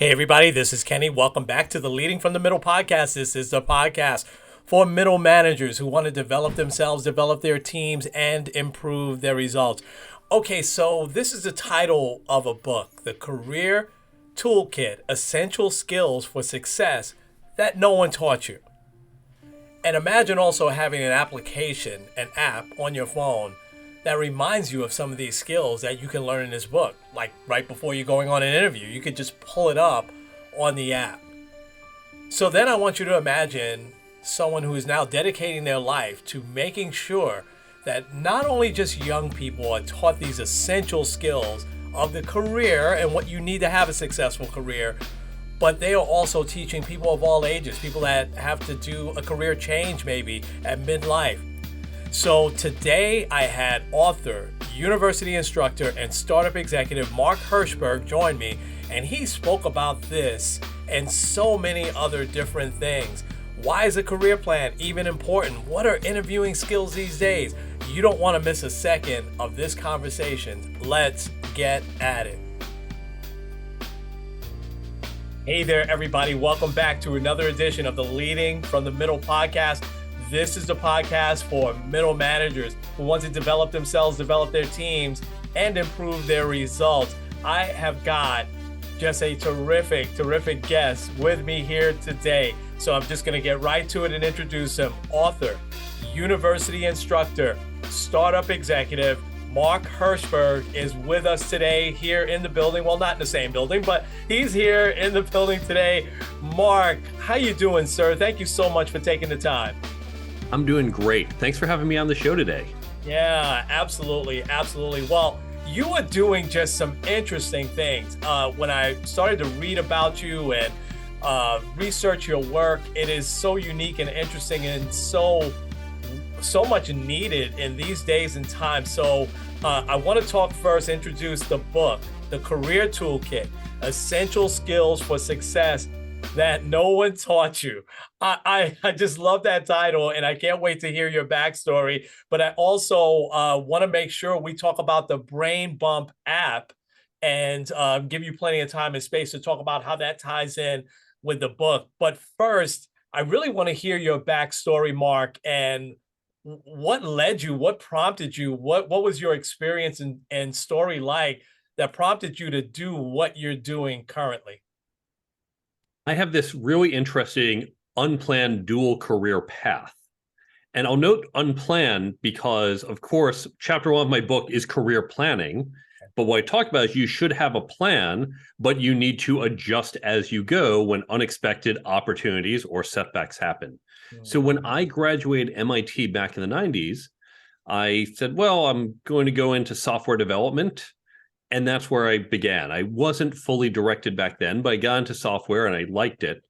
Hey, everybody, this is Kenny. Welcome back to the Leading from the Middle podcast. This is the podcast for middle managers who want to develop themselves, develop their teams, and improve their results. Okay, so this is the title of a book, the Career Toolkit Essential Skills for Success That No One Taught You. And imagine also having an application, an app on your phone that reminds you of some of these skills that you can learn in this book. Like right before you're going on an interview, you could just pull it up on the app. So then I want you to imagine someone who is now dedicating their life to making sure that not only just young people are taught these essential skills of the career and what you need to have a successful career, but they are also teaching people of all ages, people that have to do a career change maybe at midlife. So today I had author, university instructor, and startup executive Mark Herschberg join me, and he spoke about this and so many other different things. Why is a career plan even important? What are interviewing skills these days? You don't want to miss a second of this conversation. Let's get at it. Hey there, everybody. Welcome back to another edition of the Leading from the Middle podcast. This is the podcast for middle managers who want to develop themselves, develop their teams, and improve their results. I have got just a terrific guest with me here today. So I'm just going to get right to it and introduce him. Author, university instructor, startup executive, Mark Herschberg is with us today here in the building. Well, not in the same building, but he's here in the building today. Mark, how you doing, sir? Thank you so much for taking the time. I'm doing great. Thanks for having me on the show today. Yeah, absolutely. Well, you are doing just some interesting things. When I started to read about you and research your work, it is so unique and interesting and so much needed in these days and times. So I want to talk first, introduce the book, The Career Toolkit, Essential Skills for Success That No One Taught You. I just love that title, and I can't wait to hear your backstory. But I also want to make sure we talk about the Brain Bump app and give you plenty of time and space to talk about how that ties in with the book. But first, I really want to hear your backstory, Mark, and what led you, what prompted you, what was your experience and story like that prompted you to do what you're doing currently? I have this really interesting unplanned dual career path. And I'll note unplanned because, of course, chapter 1 of my book is career planning. But what I talk about is you should have a plan, but you need to adjust as you go when unexpected opportunities or setbacks happen. So when I graduated MIT back in the 90s, I said, well, I'm going to go into software development. And that's where I began. I wasn't fully directed back then, but I got into software and I liked it.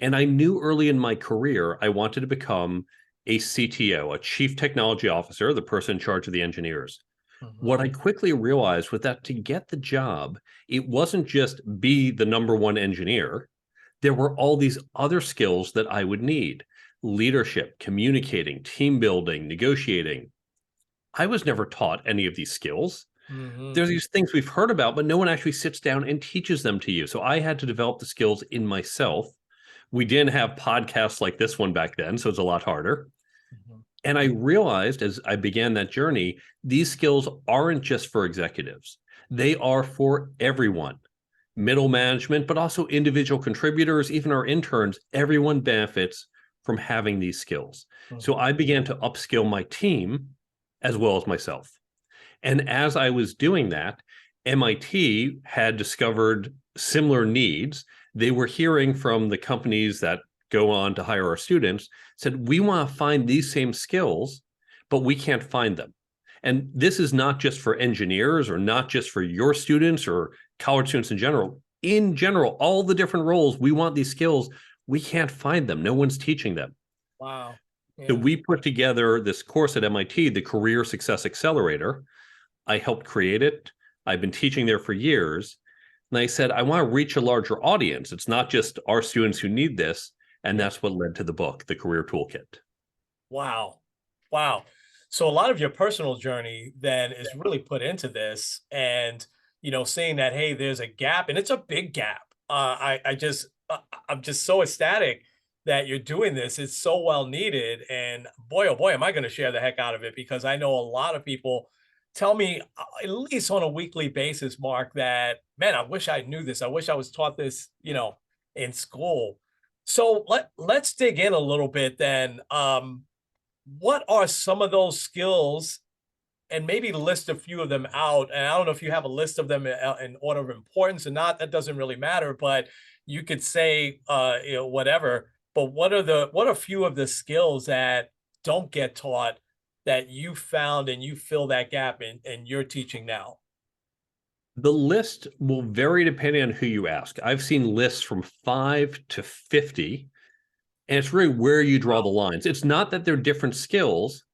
And I knew early in my career, I wanted to become a CTO, a chief technology officer, the person in charge of the engineers. What I quickly realized was that to get the job, it wasn't just be the number one engineer. There were all these other skills that I would need: leadership, communicating, team building, negotiating. I was never taught any of these skills. There's these things we've heard about, but no one actually sits down and teaches them to you. So I had to develop the skills in myself. We didn't have podcasts like this one back then, so it's a lot harder. And I realized as I began that journey, these skills aren't just for executives. They are for everyone, middle management, but also individual contributors, even our interns. Everyone benefits from having these skills. So I began to upskill my team as well as myself. And as I was doing that, MIT had discovered similar needs. They were hearing from the companies that go on to hire our students, said, we want to find these same skills, but we can't find them. And this is not just for engineers or not just for your students or college students in general. In general, all the different roles, we want these skills. We can't find them. No one's teaching them. Wow. Yeah. So we put together this course at MIT, the Career Success Accelerator. I helped create it. I've been teaching there for years. And I said, I want to reach a larger audience. It's not just our students who need this. And that's what led to the book, The Career Toolkit. Wow. So a lot of your personal journey then is really put into this and, seeing that, hey, there's a gap, and it's a big gap I'm just so ecstatic that you're doing this. It's so well needed, and boy, oh boy, am I going to share the heck out of it because I know a lot of people tell me at least on a weekly basis, Mark, that man, I wish I knew this. I wish I was taught this, in school. So let's dig in a little bit then. What are some of those skills and maybe list a few of them out. And I don't know if you have a list of them in order of importance or not. That doesn't really matter. But you could say, whatever. But what are a few of the skills that don't get taught that you found and you fill that gap in your teaching now? The list will vary depending on who you ask. I've seen lists from 5 to 50, and it's really where you draw the lines. It's not that they're different skills,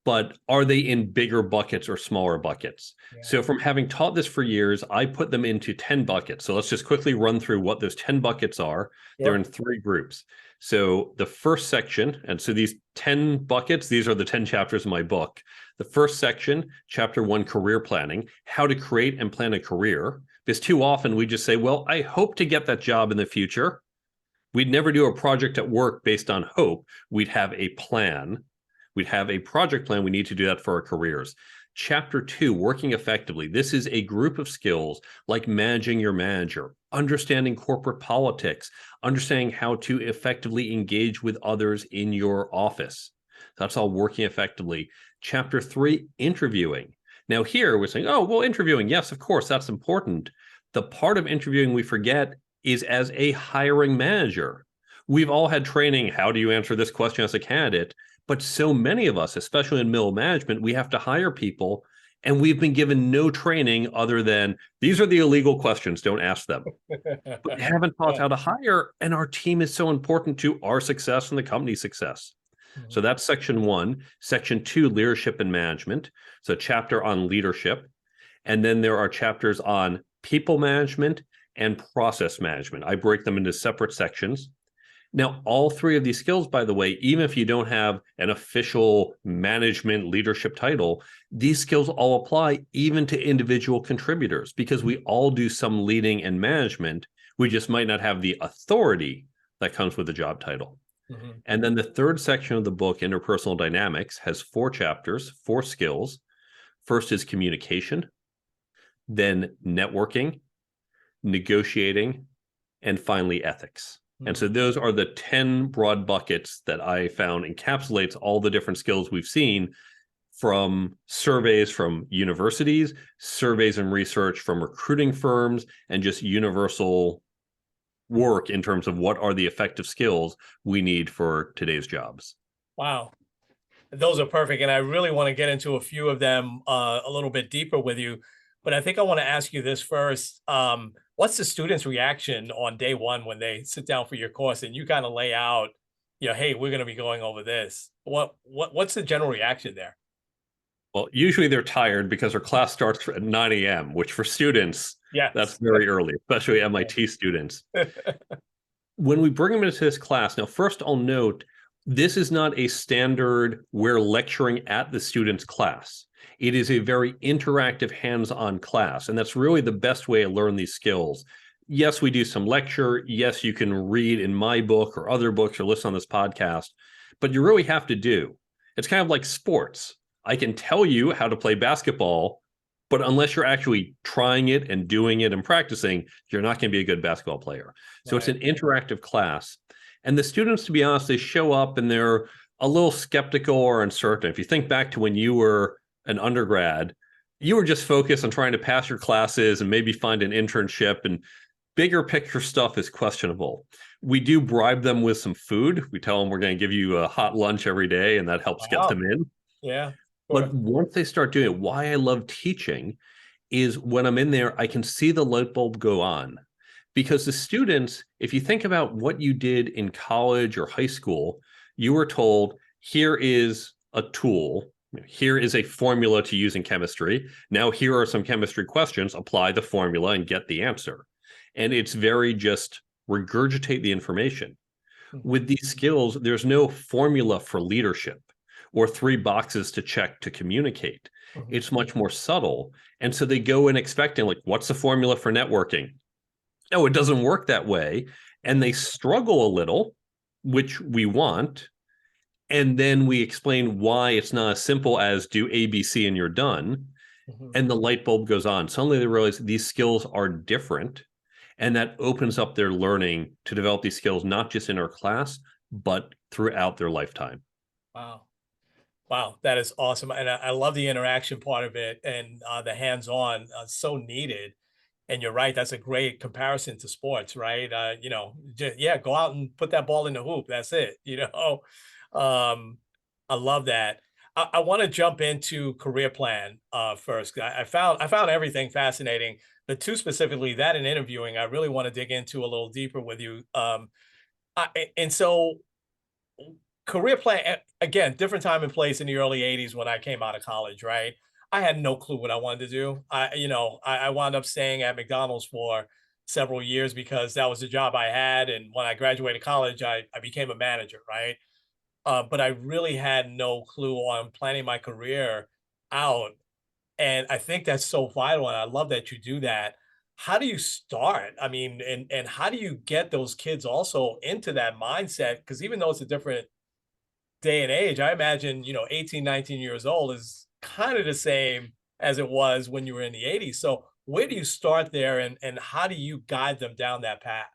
but are they in bigger buckets or smaller buckets? Yeah. So from having taught this for years, I put them into 10 buckets. So let's just quickly run through what those 10 buckets are. Sure. They're in 3 groups. So the first section, and so these 10 buckets, these are the 10 chapters in my book. The first section, chapter 1, career planning, how to create and plan a career. Because too often we just say, well, I hope to get that job in the future. We'd never do a project at work based on hope. We'd have a plan. We'd have a project plan. We need to do that for our careers. Chapter 2, working effectively. This is a group of skills like managing your manager, understanding corporate politics, understanding how to effectively engage with others in your office. That's all working effectively. Chapter 3, interviewing. Now here we're saying, oh, well, interviewing, yes, of course, that's important. The part of interviewing we forget is as a hiring manager. We've all had training. How do you answer this question as a candidate? But so many of us, especially in middle management, we have to hire people, and we've been given no training other than these are the illegal questions, don't ask them. But we haven't taught how to hire, and our team is so important to our success and the company's success. Mhm. So that's section 1. Section 2, leadership and management. So chapter on leadership. And then there are chapters on people management and process management. I break them into separate sections. Now, all 3 of these skills, by the way, even if you don't have an official management leadership title, these skills all apply even to individual contributors because we all do some leading and management. We just might not have the authority that comes with the job title. Mhm. And then the third section of the book, Interpersonal Dynamics, has 4 chapters, 4 skills. First is communication, then networking, negotiating, and finally ethics. And so those are the 10 broad buckets that I found encapsulates all the different skills we've seen from surveys from universities, surveys and research from recruiting firms, and just universal work in terms of what are the effective skills we need for today's jobs. Wow. Those are perfect. And I really want to get into a few of them a little bit deeper with you. But I think I want to ask you this first. What's the student's reaction on day one when they sit down for your course and you kind of lay out, hey, we're going to be going over this? What's the general reaction there? Well, usually they're tired because our class starts at 9 a.m., which for students, Yes. that's very early, especially MIT students. When we bring them into this class, now, first I'll note, this is not a standard, we're lecturing at the student's class. It is a very interactive, hands-on class, and that's really the best way to learn these skills. Yes, we do some lecture. Yes, you can read in my book or other books or listen on this podcast, but you really have to do. It's kind of like sports. I can tell you how to play basketball, but unless you're actually trying it and doing it and practicing, you're not going to be a good basketball player. So It's an interactive class. And the students, to be honest, they show up and they're a little skeptical or uncertain. If you think back to when you were an undergrad, you were just focused on trying to pass your classes and maybe find an internship, and bigger picture stuff is questionable. We do bribe them with some food. We tell them we're going to give you a hot lunch every day, and that helps get them in. Yeah. But once they start doing it, why I love teaching is when I'm in there, I can see the light bulb go on. Because the students, if you think about what you did in college or high school, you were told, here is a tool, here is a formula to use in chemistry. Now, here are some chemistry questions, apply the formula and get the answer. And it's very just regurgitate the information. With these skills, there's no formula for leadership or 3 boxes to check to communicate. It's much more subtle. And so they go in expecting, like, what's the formula for networking? No, it doesn't work that way. And they struggle a little, which we want. And then we explain why it's not as simple as do A, B, C, and you're done. Mhm. And the light bulb goes on. Suddenly they realize these skills are different. And that opens up their learning to develop these skills, not just in our class, but throughout their lifetime. Wow. Wow, that is awesome. And I love the interaction part of it and the hands-on, so needed. And you're right, that's a great comparison to sports, right? Yeah, go out and put that ball in the hoop. That's it, you know? Um, I love that. I want to jump into career plan first. I found everything fascinating. The two specifically, that and interviewing, I really want to dig into a little deeper with you. And so career plan again, different time and place in the early 80s when I came out of college, right? I had no clue what I wanted to do. I wound up staying at McDonald's for several years because that was the job I had. And when I graduated college, I became a manager, right? But I really had no clue on planning my career out. And I think that's so vital. And I love that you do that. How do you start? I mean, and how do you get those kids also into that mindset? Because even though it's a different day and age, I imagine, 18, 19 years old is kind of the same as it was when you were in the 80s. So where do you start there and how do you guide them down that path?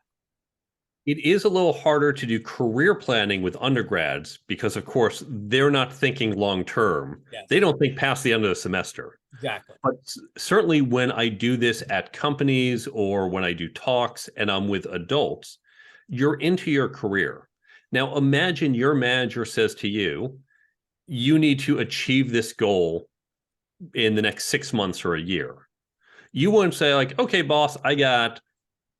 It is a little harder to do career planning with undergrads because, of course, they're not thinking long term. They Yes, don't think past the end of the semester. exactly. But certainly when I do this at companies or when I do talks and I'm with adults, you're into your career. Now, imagine your manager says to you, you need to achieve this goal in the next 6 months or a year. You wouldn't say, like, okay, boss,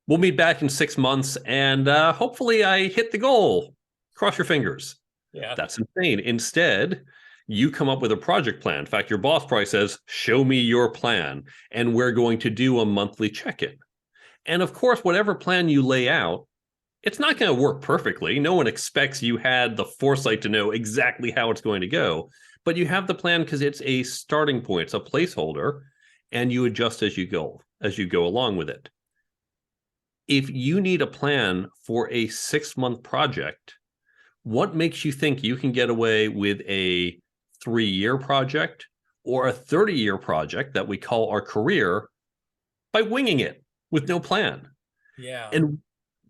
we'll meet back in 6 months and hopefully I hit the goal. Cross your fingers. Yeah. That's insane. Instead, you come up with a project plan. In fact, your boss probably says, show me your plan, and we're going to do a monthly check in. And of course, whatever plan you lay out, it's not going to work perfectly. No one expects you had the foresight to know exactly how it's going to go, but you have the plan because it's a starting point, it's a placeholder, and you adjust as you go along with it. If you need a plan for a 6 month project, what makes you think you can get away with a 3 year project or a 30-year project that we call our career by winging it with no plan? Yeah. And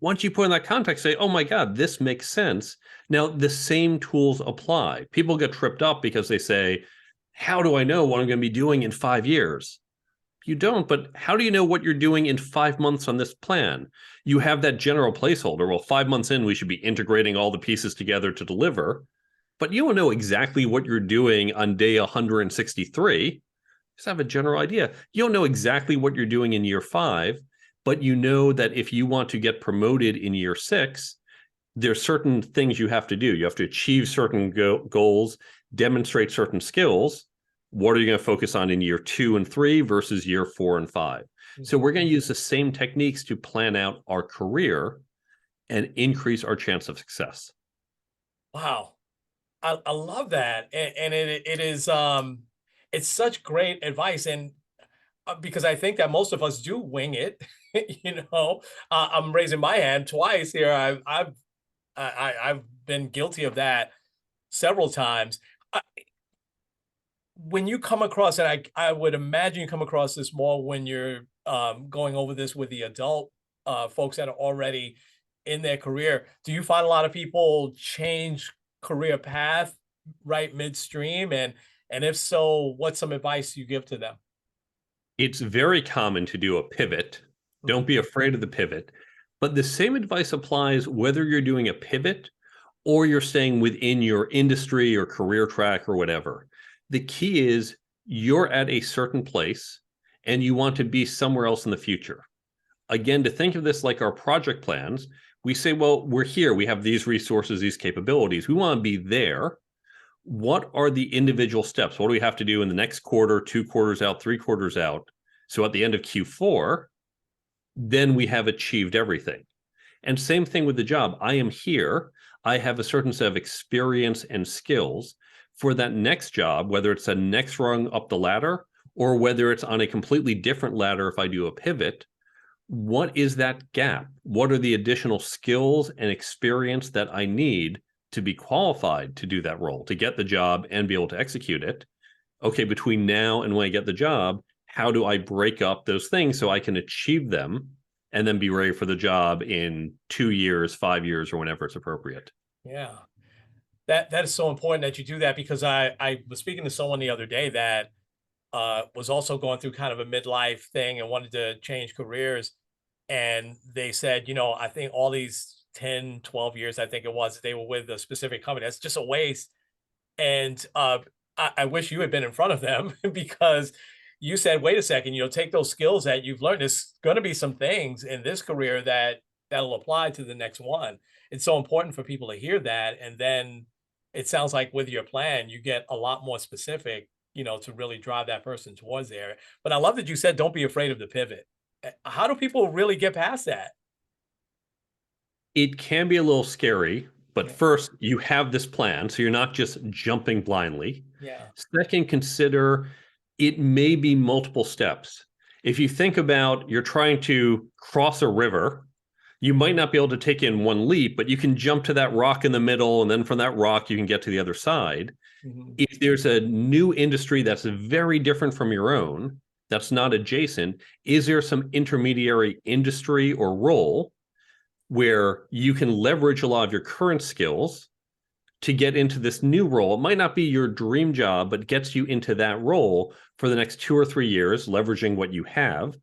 once you put in that context, say, oh my God, this makes sense. Now, the same tools apply. People get tripped up because they say, how do I know what I'm going to be doing in 5 years? You don't, but how do you know what you're doing in 5 months on this plan? You have that general placeholder. Well, 5 months in, we should be integrating all the pieces together to deliver. But you don't know exactly what you're doing on day 163. Just have a general idea. You don't know exactly what you're doing in year 5, but you know that if you want to get promoted in year 6, there's certain things you have to do. You have to achieve certain goals, demonstrate certain skills. What are you going to focus on in year 2 and 3 versus year 4 and 5? So Mhm. we're going to use the same techniques to plan out our career and increase our chance of success. Wow. I love that. And it is it's such great advice. And because I think that most of us do wing it, I'm raising my hand twice here. I've been guilty of that several times. Uh, when you come across, and I would imagine you come across this more when you're going over this with the adult folks that are already in their career. Do you find a lot of people change career path right midstream? And if so, what's some advice you give to them? It's very common to do a pivot. Don't Mhm. be afraid of the pivot. But the same advice applies whether you're doing a pivot or you're staying within your industry or career track or whatever. The key is you're at a certain place and you want to be somewhere else in the future. Again, to think of this like our project plans, we say, well, we're here, we have these resources, these capabilities, we want to be there. What are the individual steps? What do we have to do in the next quarter, 2 quarters out, 3 quarters out? So at the end of Q4, then we have achieved everything. And same thing with the job. I am here. I have a certain set of experience and skills for that next job, whether it's a next rung up the ladder or whether it's on a completely different ladder if I do a pivot. what is that gap? What are the additional skills and experience that I need to be qualified to do that role, to get the job and be able to execute it? Okay, between now and when I get the job, how do I break up those things so I can achieve them and then be ready for the job in 2 years, 5 years, or whenever it's appropriate? Yeah. That is so important that you do that, because I was speaking to someone the other day that was also going through kind of a midlife thing and wanted to change careers. And they said, I think all these 10, 12 years, I think it was, they were with a specific company. That's just a waste. And I wish you had been in front of them because you said, wait a second, take those skills that you've learned. There's going to be some things in this career that'll apply to the next one. It's so important for people to hear that. And then it sounds like with your plan, you get a lot more specific, to really drive that person towards there. But I love that you said, don't be afraid of the pivot. How do people really get past that? It can be a little scary, but Yeah. first, you have this plan, so you're not just jumping blindly. Yeah. Second, consider it may be multiple steps. If you think about you're trying to cross a river, you might not be able to take in one leap, but you can jump to that rock in the middle, and then from that rock, you can get to the other side. Mhm. If there's a new industry that's very different from your own, that's not adjacent, is there some intermediary industry or role where you can leverage a lot of your current skills to get into this new role? It might not be your dream job, but gets you into that role for the next 2 or 3 years, leveraging what you have.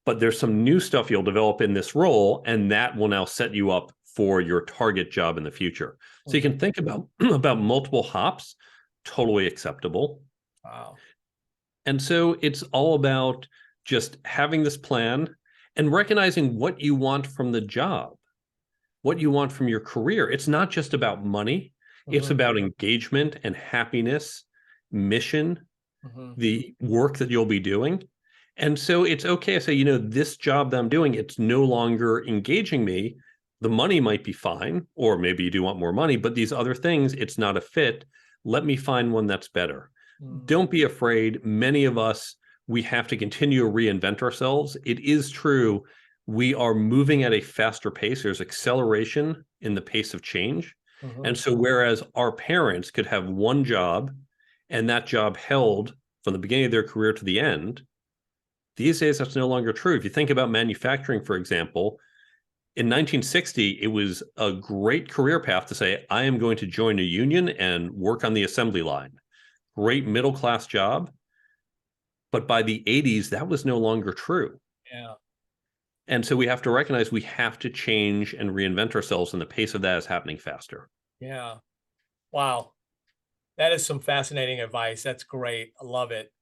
But there's some new stuff you'll develop in this role, and that will now set you up for your target job in the future. So you Mhm. can think about about multiple hops, totally acceptable. Wow. And so it's all about just having this plan and recognizing what you want from the job, what you want from your career. It's not just about money, it's Mhm. about engagement and happiness, mission, Mhm. the work that you'll be doing. And so it's okay to say, this job that I'm doing, it's no longer engaging me. The money might be fine, or maybe you do want more money, but these other things, it's not a fit. Let me find one that's better. Mm. Don't be afraid. Many of us, we have to continue to reinvent ourselves. It is true. We are moving at a faster pace. There's acceleration in the pace of change. And Mhm. so, whereas our parents could have one job and that job held from the beginning of their career to the end, these days that's no longer true. If you think about manufacturing, for example, in 1960, it was a great career path to say, I am going to join a union and work on the assembly line. Great middle class job. But by the 80s, that was no longer true. Yeah. And so we have to recognize we have to change and reinvent ourselves, and the pace of that is happening faster. Yeah. Wow. That is some fascinating advice. That's great. I love it.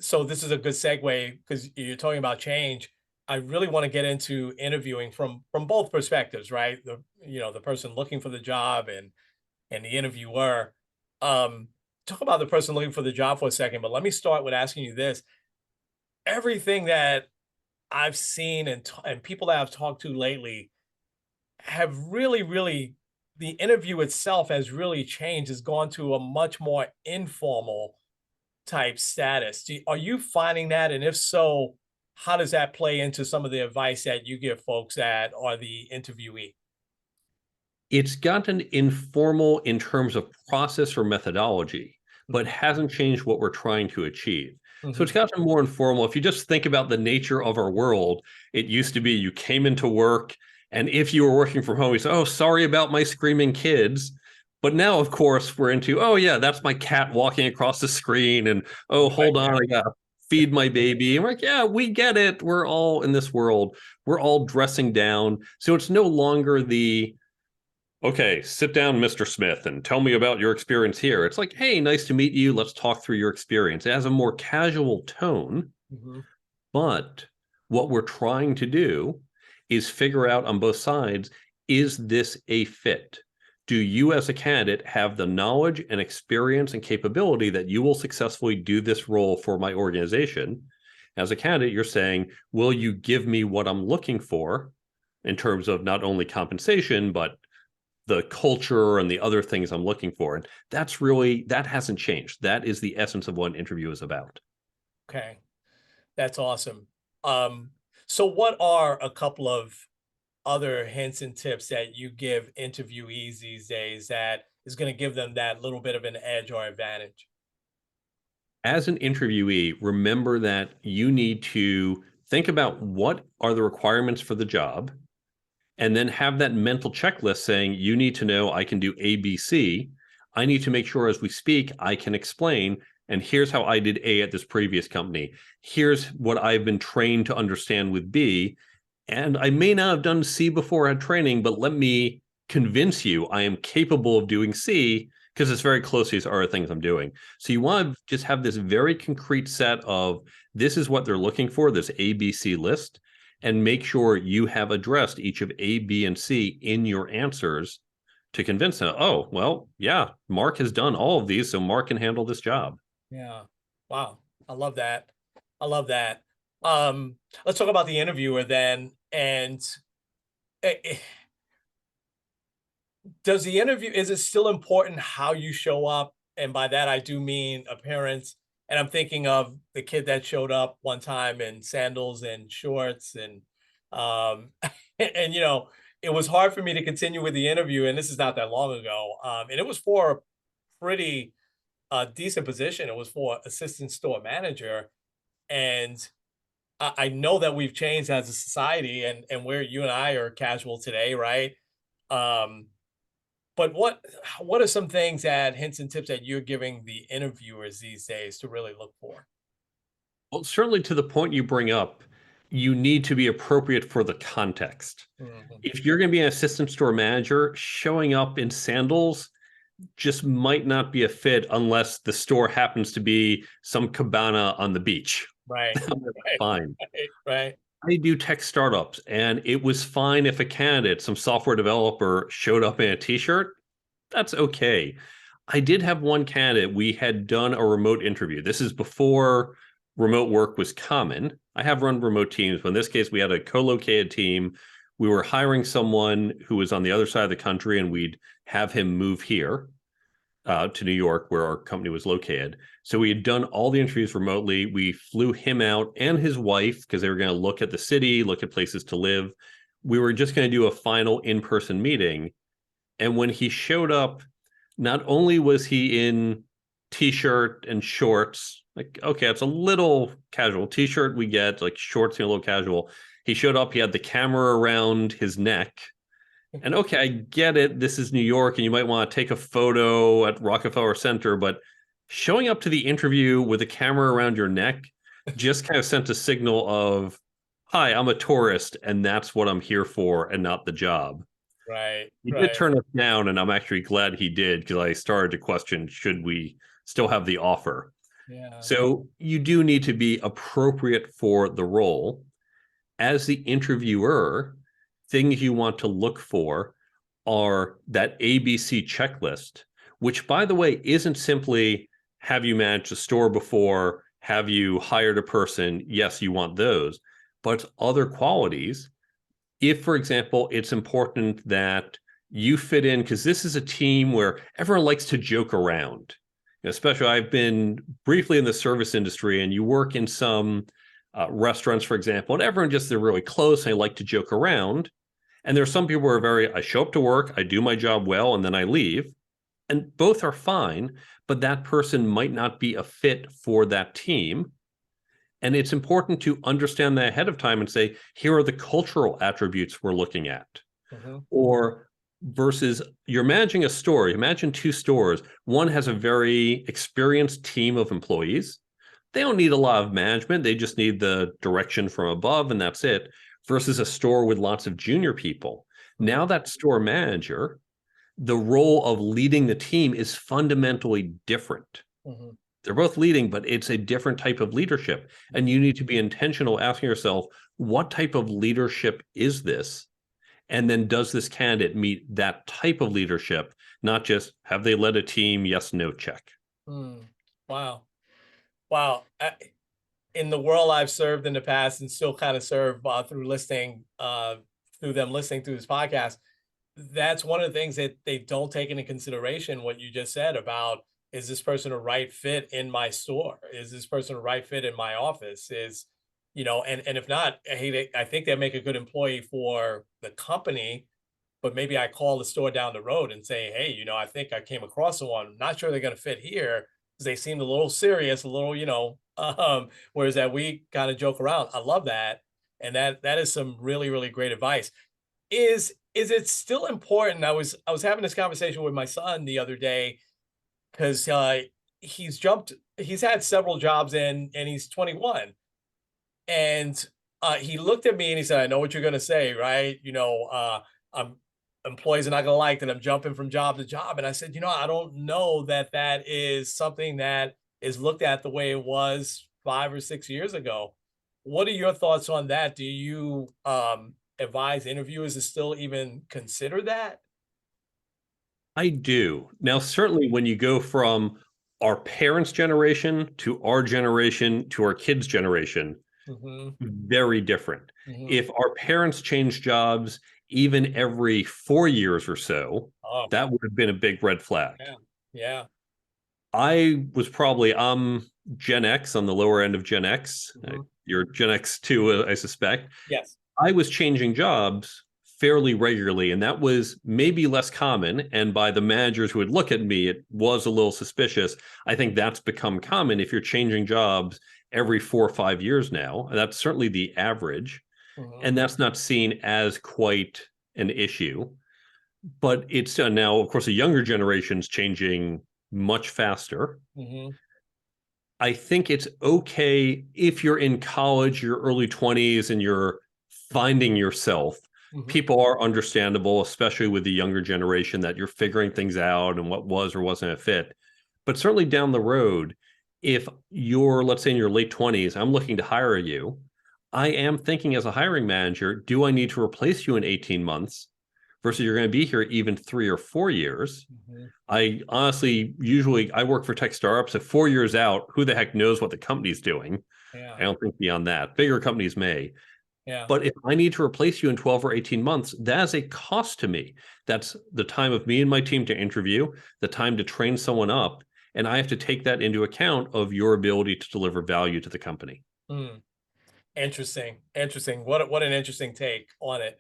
So this is a good segue because you're talking about change. I really want to get into interviewing from both perspectives, right? The person looking for the job and the interviewer. Um, Talk about the person looking for the job for a second, but let me start with asking you this. Everything that I've seen and people that I've talked to lately have really the interview itself has really changed, has gone to a much more informal type status. Are you finding that? And if so, how does that play into some of the advice that you give folks that are the interviewee? It's gotten informal in terms of process or methodology, but Mhm. hasn't changed what we're trying to achieve. So it's Mhm. gotten more informal. If you just think about the nature of our world, it used to be you came into work, and if you were working from home, you say, "Oh, sorry about my screaming kids." But now, of course, we're into, "Oh, yeah, that's my cat walking across the screen." And, "Oh, Right. hold on, I got to feed my baby." And we're like, "Yeah, we get it. We're all in this world. We're all dressing down." So it's no longer the, okay, sit down, Mr. Smith, and tell me about your experience here. It's like, hey, nice to meet you. Let's talk through your experience. It has a more casual tone, Mhm. but what we're trying to do is figure out on both sides, is this a fit? Do you, as a candidate, have the knowledge and experience and capability that you will successfully do this role for my organization? As a candidate, you're saying, will you give me what I'm looking for in terms of not only compensation, but the culture and the other things I'm looking for? And that hasn't changed. That is the essence of what an interview is about. Okay. That's awesome. Um, So what are a couple of other hints and tips that you give interviewees these days that is going to give them that little bit of an edge or advantage? As an interviewee, remember that you need to think about what are the requirements for the job, and then have that mental checklist saying, you need to know I can do A, B, C. I need to make sure as we speak, I can explain. And here's how I did A at this previous company. Here's what I've been trained to understand with B. And I may not have done C before I had training, but let me convince you I am capable of doing C because it's very close to these other things I'm doing. So you want to just have this very concrete set of this is what they're looking for, this A, B, C list, and make sure you have addressed each of A, B, and C in your answers to convince them, oh, well, yeah, Mark has done all of these, so Mark can handle this job. Yeah. Wow. I love that. I love that. Let's talk about the interviewer then. And eh, eh, does the interview, is it still important how you show up? And by that, I do mean appearance. And I'm thinking of the kid that showed up one time in sandals and shorts um, and, it was hard for me to continue with the interview. And this is not that long ago. And it was for a pretty decent position. It was for assistant store manager. And I know that we've changed as a society and where you and I are casual today, right? Um, but what are some things that hints and tips that you're giving the interviewers these days to really look for? Well, certainly to the point you bring up, you need to be appropriate for the context. Mhm. If you're going to be an assistant store manager, showing up in sandals just might not be a fit unless the store happens to be some cabana on the beach. Right, right, Fine. right, right, I do tech startups, and it was fine if a candidate, some software developer, showed up in a t-shirt. That's okay. I did have one candidate. We had done a remote interview. This is before remote work was common. I have run remote teams, but in this case, we had a co-located team. We were hiring someone who was on the other side of the country, and we'd have him move here to New York, where our company was located. So we had done all the interviews remotely. We flew him out and his wife because they were going to look at the city, look at places to live. We were just going to do a final in-person meeting. And when he showed up, not only was he in t-shirt and shorts, like, okay, it's a little casual. T-shirt we get, like shorts, a little casual. He showed up, he had the camera around his neck. And okay, I get it. This is New York, and you might want to take a photo at Rockefeller Center, but showing up to the interview with a camera around your neck just kind of sent a signal of, hi, I'm a tourist, and that's what I'm here for, and not the job. right, He did right. turn us down, and I'm actually glad he did because I started to question, should we still have the offer? Yeah. So you do need to be appropriate for the role. As the interviewer, things you want to look for are that ABC checklist, which, by the way, isn't simply have you managed a store before? Have you hired a person? Yes, you want those, but other qualities. If, for example, it's important that you fit in, because this is a team where everyone likes to joke around. Especially, I've been briefly in the service industry, and you work in some restaurants, for example, and everyone just they're really close and they like to joke around. And there's some people who are very, I show up to work, I do my job well, and then I leave. And both are fine, but that person might not be a fit for that team. And it's important to understand that ahead of time and say, here are the cultural attributes we're looking at. Mhm. Or versus you're managing a store, imagine two stores. One has a very experienced team of employees. They don't need a lot of management. They just need the direction from above, and that's it. Versus a store with lots of junior people. Mhm. Now that store manager, the role of leading the team is fundamentally different. Mhm. They're both leading, but it's a different type of leadership. And you need to be intentional asking yourself, what type of leadership is this? And then does this candidate meet that type of leadership? Not just have they led a team? Yes, no, check. Mm. Wow. Wow. In the world I've served in the past and still kind of serve through them listening to this podcast, that's one of the things that they don't take into consideration what you just said about, is this person a right fit in my store? Is this person a right fit in my office? And if not, I think they make a good employee for the company, but maybe I call the store down the road and say, hey, I think I came across someone. Not sure they're going to fit here because they seemed a little serious, a little, whereas that we kind of joke around. I love that. And that is some really, really great advice. Is it still important? I was having this conversation with my son the other day because he's had several jobs and he's 21. And he looked at me and he said, I know what you're gonna say, right? I'm employees are not gonna like that I'm jumping from job to job. And I said, I don't know that that is something that is looked at the way it was 5 or 6 years ago. What are your thoughts on that? Do you advise interviewers to still even consider that? I do. Now, certainly when you go from our parents' generation to our generation to our kids' generation, Hmm. very different. Hmm. If our parents changed jobs even every 4 years or so, Oh, that would have been a big red flag. yeah. Yeah. I'm Gen X, on the lower end of Gen X. Hmm. You're Gen X too, I suspect. Yes. I was changing jobs fairly regularly, and that was maybe less common. And by the managers who would look at me, it was a little suspicious. I think that's become common if you're changing jobs every 4 or 5 years now. That's certainly the average. Hmm. And that's not seen as quite an issue. But it's now, of course, a younger generation's changing much faster. Hmm. I think it's okay if you're in college, your early 20s, and you're finding yourself. Hmm. People are understandable, especially with the younger generation, that you're figuring things out and what was or wasn't a fit. But certainly down the road, if you're, let's say, in your late 20s, I'm looking to hire you. I am thinking as a hiring manager, do I need to replace you in 18 months versus you're going to be here even 3 or 4 years? Hmm. I honestly, usually I work for tech startups. At 4 years out, who the heck knows what the company's doing? Yeah. I don't think beyond that. Bigger companies may. Yeah. But if I need to replace you in 12 or 18 months, that's a cost to me. That's the time of me and my team to interview, the time to train someone up. And I have to take that into account of your ability to deliver value to the company. Mm. Interesting. Interesting. What an interesting take on it.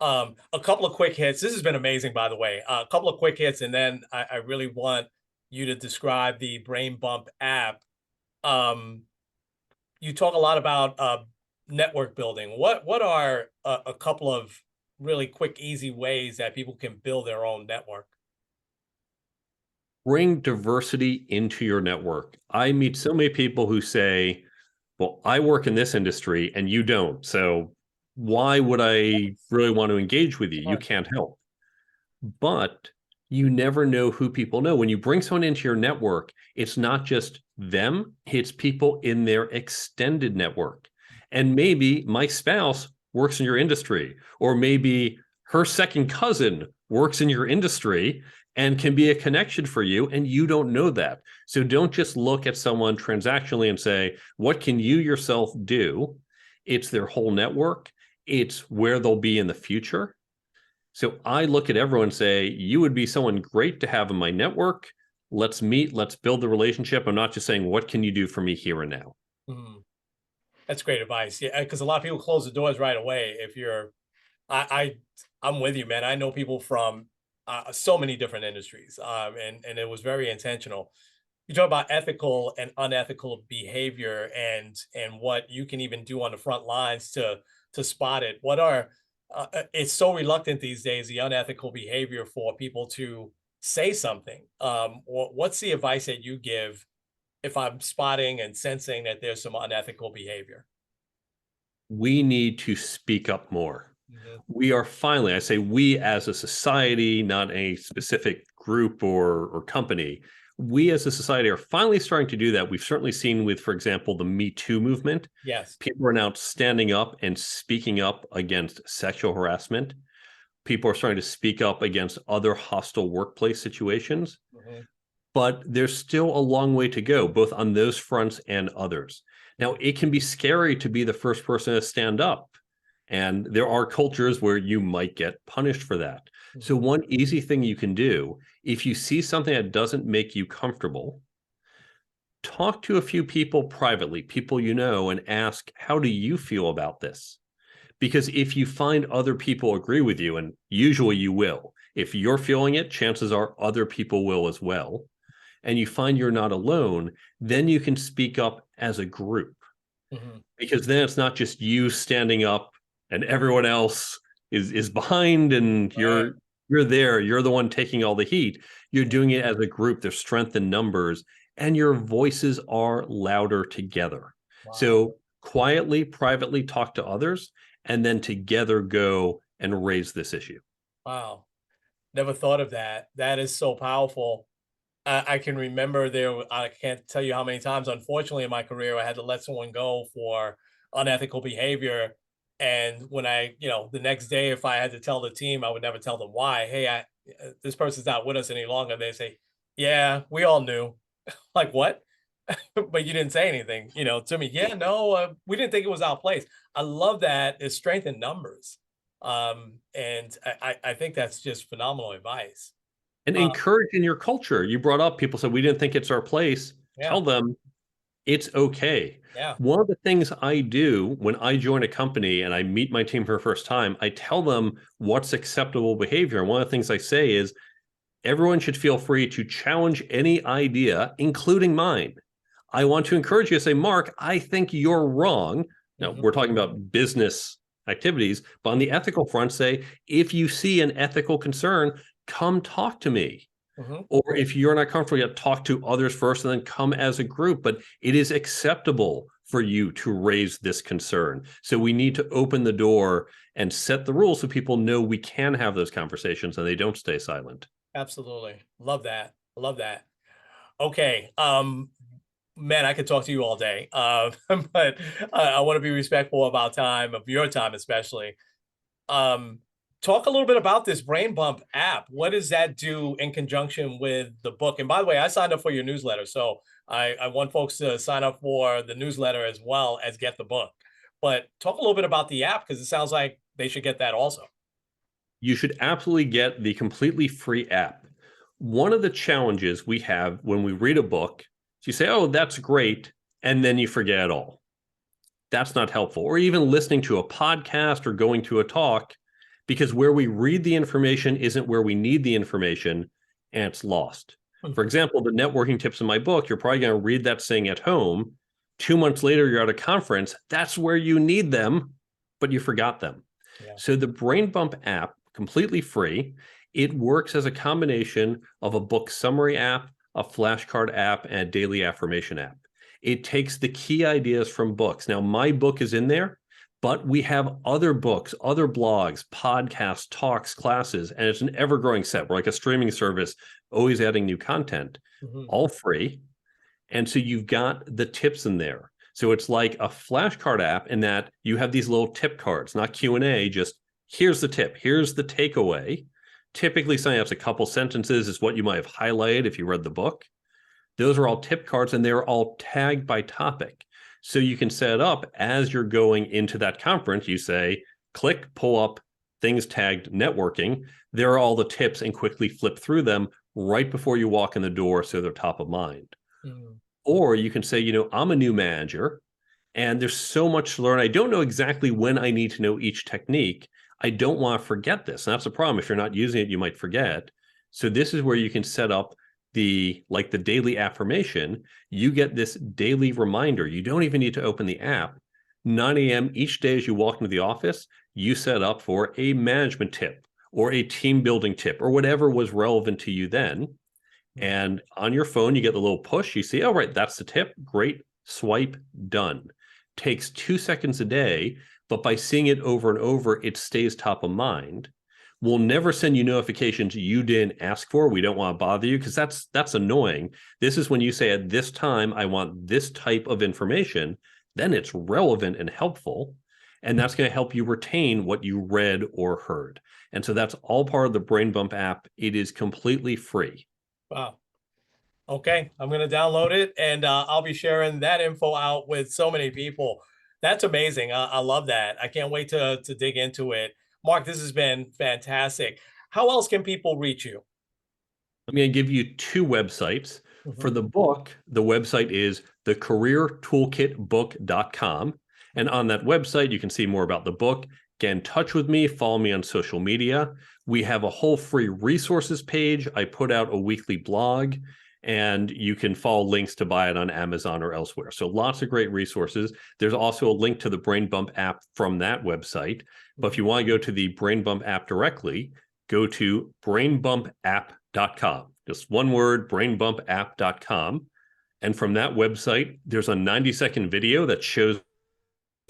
A couple of quick hits. This has been amazing, by the way. A couple of quick hits, and then I really want you to describe the Brain Bump app. Um, you talk a lot about network building. What are a couple of really quick, easy ways that people can build their own network? Bring diversity into your network. I meet so many people who say, well, I work in this industry and you don't. So why would I really want to engage with you? You Sure. can't help. But you never know who people know. When you bring someone into your network, it's not just them, it's people in their extended network. And maybe my spouse works in your industry, or maybe her second cousin works in your industry and can be a connection for you, and you don't know that. So don't just look at someone transactionally and say, what can you yourself do? It's their whole network, it's where they'll be in the future. So I look at everyone and say, you would be someone great to have in my network. Let's meet, let's build the relationship. I'm not just saying, what can you do for me here and now? Mhm. That's great advice. Yeah, because a lot of people close the doors right away. If you're, I, I'm with you, man. I know people from so many different industries, and it was very intentional. You talk about ethical and unethical behavior, and what you can even do on the front lines to spot it. What are it's so reluctant these days, the unethical behavior for people to say something. What's the advice that you give if I'm spotting and sensing that there's some unethical behavior? We need to speak up more. Mhm. We are finally, I say we as a society, not a specific group or company, we as a society are finally starting to do that. We've certainly seen with, for example, the Me Too movement. Yes. People are now standing up and speaking up against sexual harassment. People are starting to speak up against other hostile workplace situations. Mhm. But there's still a long way to go, both on those fronts and others. Now, it can be scary to be the first person to stand up, and there are cultures where you might get punished for that. So, Mhm. one easy thing you can do, if you see something that doesn't make you comfortable, talk to a few people privately, people you know, and ask, how do you feel about this? Because if you find other people agree with you, and usually you will, if you're feeling it, chances are other people will as well, and you find you're not alone, then you can speak up as a group. Hmm. Because then it's not just you standing up and everyone else is behind and Right. you're there, you're the one taking all the heat. You're doing it as a group. There's strength in numbers and your voices are louder together. Wow. So quietly, privately talk to others and then together go and raise this issue. Wow. Never thought of that. That is so powerful. I can remember I can't tell you how many times, unfortunately, in my career, I had to let someone go for unethical behavior. And when the next day, if I had to tell the team, I would never tell them why. Hey, this person's not with us any longer. They say, yeah, we all knew. Like, what? But you didn't say anything, to me. Yeah, no, we didn't think it was our place. I love that. It's strength in numbers. And I think that's just phenomenal advice. And Uh, encourage in your culture. You brought up people said we didn't think it's our place. yeah, Tell them it's okay. yeah. One of the things I do when I join a company and I meet my team for the first time, I tell them what's acceptable behavior. And one of the things I say is everyone should feel free to challenge any idea, including mine. I want to encourage you to say, Mark, I think you're wrong. Now, Mhm, we're talking about business activities, but on the ethical front, say, if you see an ethical concern, come talk to me. mhm. Or if you're not comfortable yet, talk to others first and then come as a group. But it is acceptable for you to raise this concern. So we need to open the door and set the rules so people know we can have those conversations and they don't stay silent. Absolutely. Love that. Love that. Okay. Man, I could talk to you all day. But I want to be respectful about time, of your time especially. Um, Talk a little bit about this Brain Bump app. What does that do in conjunction with the book? And by the way, I signed up for your newsletter, so I want folks to sign up for the newsletter as well as get the book. But talk a little bit about the app because it sounds like they should get that also. You should absolutely get the completely free app. One of the challenges we have when we read a book is you say, oh, that's great. And then you forget it all. That's not helpful. Or even listening to a podcast or going to a talk, because where we read the information isn't where we need the information and it's lost. For Mhm. example, the networking tips in my book, you're probably going to read that saying at home. 2 months later, you're at a conference. That's where you need them, but you forgot them. Yeah. So the Brain Bump app, completely free, it works as a combination of a book summary app, a flashcard app, and a daily affirmation app. It takes the key ideas from books. Now, my book is in there, but we have other books, other blogs, podcasts, talks, classes, and it's an ever growing set. We're like a streaming service, always adding new content, Mhm. all free. And so you've got the tips in there. So it's like a flashcard app in that you have these little tip cards, not Q&A, just here's the tip, here's the takeaway. Typically something that's a couple sentences is what you might have highlighted if you read the book. Those are all tip cards and they're all tagged by topic. So you can set it up as you're going into that conference. You say, click, pull up things tagged networking. There are all the tips and quickly flip through them right before you walk in the door so they're top of mind. Mhm. Or you can say, I'm a new manager and there's so much to learn. I don't know exactly when I need to know each technique. I don't want to forget this. And that's the problem. If you're not using it, you might forget. So this is where you can set up the daily affirmation. You get this daily reminder. You don't even need to open the app. 9 a.m. each day as you walk into the office, you set up for a management tip or a team building tip or whatever was relevant to you then. Mhm. And on your phone, you get the little push. You see, oh, right, that's the tip. Great. Swipe, done. Takes 2 seconds a day, but by seeing it over and over, it stays top of mind. We'll never send you notifications you didn't ask for. We don't want to bother you because that's annoying. This is when you say at this time, I want this type of information, then it's relevant and helpful. And that's going to help you retain what you read or heard. And so that's all part of the Brain Bump app. It is completely free. Wow. Okay, I'm going to download it and I'll be sharing that info out with so many people. That's amazing. I love that. I can't wait to dig into it. Mark, this has been fantastic. How else can people reach you? I'm going to give you two websites. For the book, the website is thecareertoolkitbook.com. And on that website, you can see more about the book. Get in touch with me, follow me on social media. We have a whole free resources page. I put out a weekly blog, and you can follow links to buy it on Amazon or elsewhere. So lots of great resources. There's also a link to the Brain Bump app from that website. But if you want to go to the Brain Bump app directly, go to brainbumpapp.com. Just one word, brainbumpapp.com. And from that website, there's a 90-second video that shows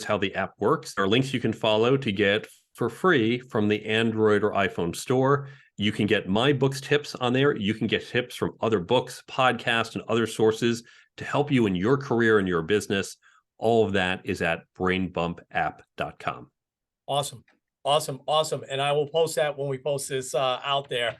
how the app works. There are links you can follow to get for free from the Android or iPhone store. You can get my books tips on there. You can get tips from other books, podcasts, and other sources to help you in your career and your business. All of that is at brainbumpapp.com. Awesome. Awesome. Awesome. And I will post that when we post this out there.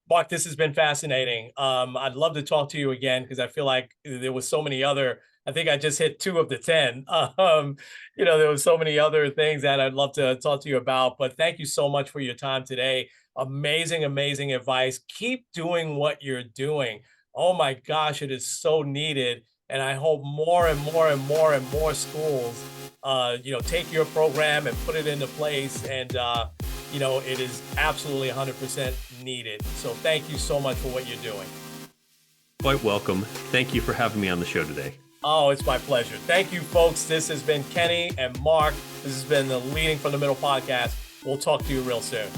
Mark, this has been fascinating. I'd love to talk to you again because I feel like there was so many other, I think I just hit 2 of the 10. There was so many other things that I'd love to talk to you about, but thank you so much for your time today. Amazing, amazing advice. Keep doing what you're doing. Oh my gosh, it is so needed. And I hope more and more and more and more schools, take your program and put it into place. And, it is absolutely 100% needed. So thank you so much for what you're doing. Quite welcome. Thank you for having me on the show today. Oh, it's my pleasure. Thank you, folks. This has been Kenny and Mark. This has been the Leading from the Middle podcast. We'll talk to you real soon.